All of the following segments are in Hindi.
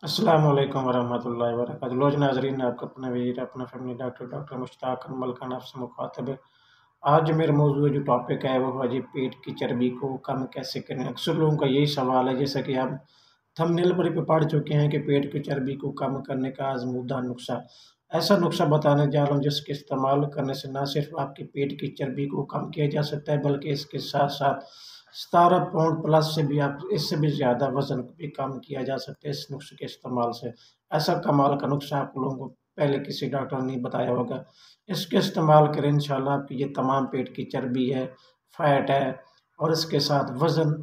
अस्सलाम वालेकुम वरहमतुल्लाहि वबरकातुहू। लोज नाज़रीन, आपका अपना वीर अपना फैमिली डॉक्टर मुश्ताक अनमल खान आपसे मुखातब है। आज जो मेरा मौजूद जो टॉपिक है वो है जी पेट की चर्बी को कम कैसे करें। अक्सर लोगों का यही सवाल है, जैसा कि आप थंबनेल पर भी पढ़ चुके हैं कि पेट की चर्बी को कम करने का आज़मूदा नुस्खा। ऐसा नुस्खा बताने जा रहा हूँ जिसके इस्तेमाल करने से न सिर्फ आपकी पेट की चर्बी को कम किया जा सकता है, बल्कि इसके साथ-साथ 17 पाउंड प्लस से भी आप इससे भी ज़्यादा वज़न भी कम किया जा सकता है इस नुस्खे के इस्तेमाल से। ऐसा कमाल का नुस्खा आप लोगों को पहले किसी डॉक्टर ने नहीं बताया होगा। इसके इस्तेमाल करें, इंशाल्लाह आपकी ये तमाम पेट की चर्बी है, फैट है और इसके साथ वज़न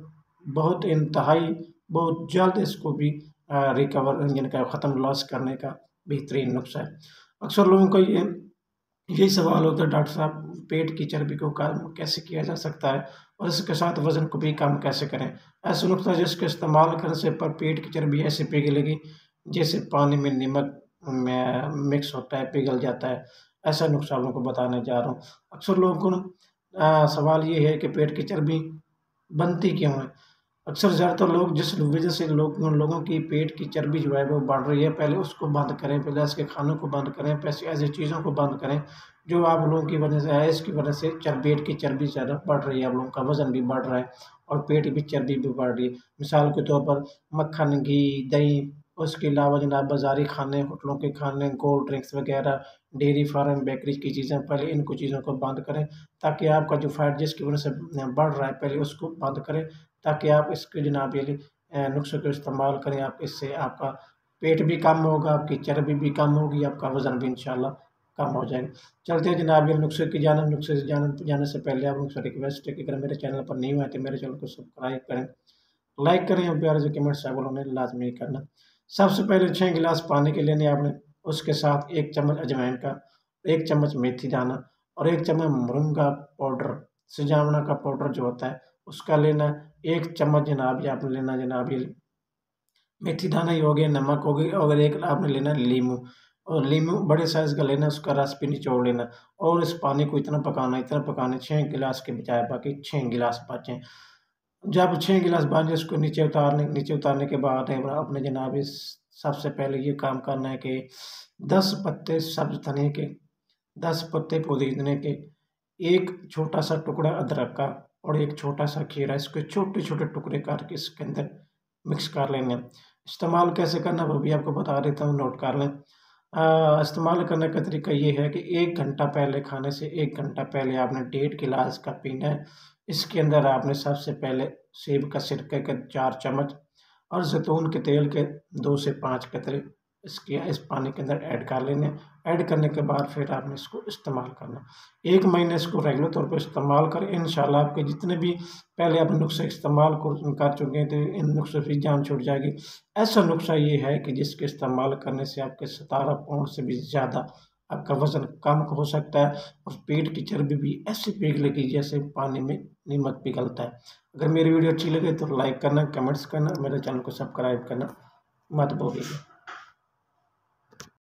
बहुत इंतहाई बहुत जल्द इसको भी रिकवर इनका ख़त्म लॉस करने का बेहतरीन नुस्खा है। अक्सर लोगों का यही सवाल होता है, डॉक्टर साहब पेट की चर्बी को कम कैसे किया जा सकता है और इसके साथ वज़न को भी कम कैसे करें? ऐसा नुस्खा जिसके इस्तेमाल करने से पर पेट की चर्बी ऐसे पिघलेगी जैसे पानी में नमक में मिक्स होता है, पिघल जाता है। ऐसा नुस्खा आप लोगों को बताने जा रहा हूँ। अक्सर लोगों को सवाल ये है कि पेट की चर्बी बनती क्यों है? अक्सर ज़्यादातर लोग जिस वजह से लोगों की पेट की चर्बी जो है वो बढ़ रही है, पहले उसको बंद करें, पहले इसके खानों को बंद करें, पैसे ऐसी चीज़ों को बंद करें जो आप लोगों की वजह से है, इसकी वजह से पेट की चर्बी ज़्यादा बढ़ रही है, आप लोगों का वज़न भी बढ़ रहा है और पेट की चर्बी भी बढ़ रही है। मिसाल के तौर पर मक्खन, घी, दही, उसके अलावा जनाब बाज़ारी खाने, होटलों के खाने, कोल्ड ड्रिंक्स वगैरह, डेयरी फार्म, बेकरी की चीज़ें, पहले इनको चीज़ों को बंद करें ताकि आपका जो फैट जिसकी वजह से बढ़ रहा है, पहले उसको बंद करें ताकि आप इसके जनाब ये नुस्खे को इस्तेमाल करें। आप इससे आपका पेट भी कम होगा, आपकी चर्बी भी कम होगी, आपका वज़न भी इंशाल्लाह कम हो जाएगा। चलते हैं जनाब ये नुस्खे की जानब। नुस्खे से जाने से पहले आप लोगों से रिक्वेस्ट है कि अगर मेरे चैनल पर न्यू है तो मेरे चैनल को सब्सक्राइब करें, लाइक करें और प्यारे से कमेंट्स है वो उन्हें लाज़मी करना। सबसे पहले 6 गिलास पानी के लेने आपने, उसके साथ 1 चम्मच अजवाइन का, 1 चम्मच मेथी दाना और 1 चम्मच मुरंगा पाउडर, सिजावना का पाउडर जो होता है उसका लेना। 1 चम्मच जनाब ये आपने लेना, जनाब ये मेथी दाना ही हो गया, नमक हो गई और एक आपने लेना नींबू और नींबू बड़े साइज़ का लेना, उसका रस भी निचोड़ लेना और इस पानी को इतना पकाना 6 गिलास के बजाय बाकी 6 गिलास बचें। जब 6 गिलास बन जाए उसको नीचे उतारने के बाद आपने जनाब इस सबसे पहले ये काम करना है कि 10 पत्ते सब्ज़ धनिये के, 10 पत्ते पुदीने के, 1 छोटा-सा टुकड़ा अदरक का और 1 छोटा-सा खीरा, इसके छोटे-छोटे टुकड़े करके इसके अंदर मिक्स कर लेने हैं। इस्तेमाल कैसे करना वो भी आपको बता देता हूँ, नोट कर लें। इस्तेमाल करने का तरीका ये है कि 1 घंटा पहले खाने से 1 घंटा पहले आपने 1.5 गिलास का पीना है। इसके अंदर आपने सबसे पहले सेब का सिरके के 4 चम्मच और ज़ैतून के तेल के 2 से 5 कतरे इस पानी के अंदर ऐड कर लेने हैं। ऐड करने के बाद फिर आपने इसको इस्तेमाल करना। 1 महीने इसको रेगुलर तौर पे इस्तेमाल करें, इंशाल्लाह आपके जितने भी पहले आप नुस्खे इस्तेमाल कर चुके हैं तो इन नुस्खों से जान छूट जाएगी। ऐसा नुस्खा ये है कि जिसके इस्तेमाल करने से आपके 17 पाउंड से भी ज़्यादा आपका वज़न कम हो सकता है और पेट की चर्बी भी ऐसे पिघलेगी जैसे पानी में नमक पिघलता है। अगर मेरी वीडियो अच्छी लगे तो लाइक करना, कमेंट्स करना, मेरे चैनल को सब्सक्राइब करना मत भूलिएगा।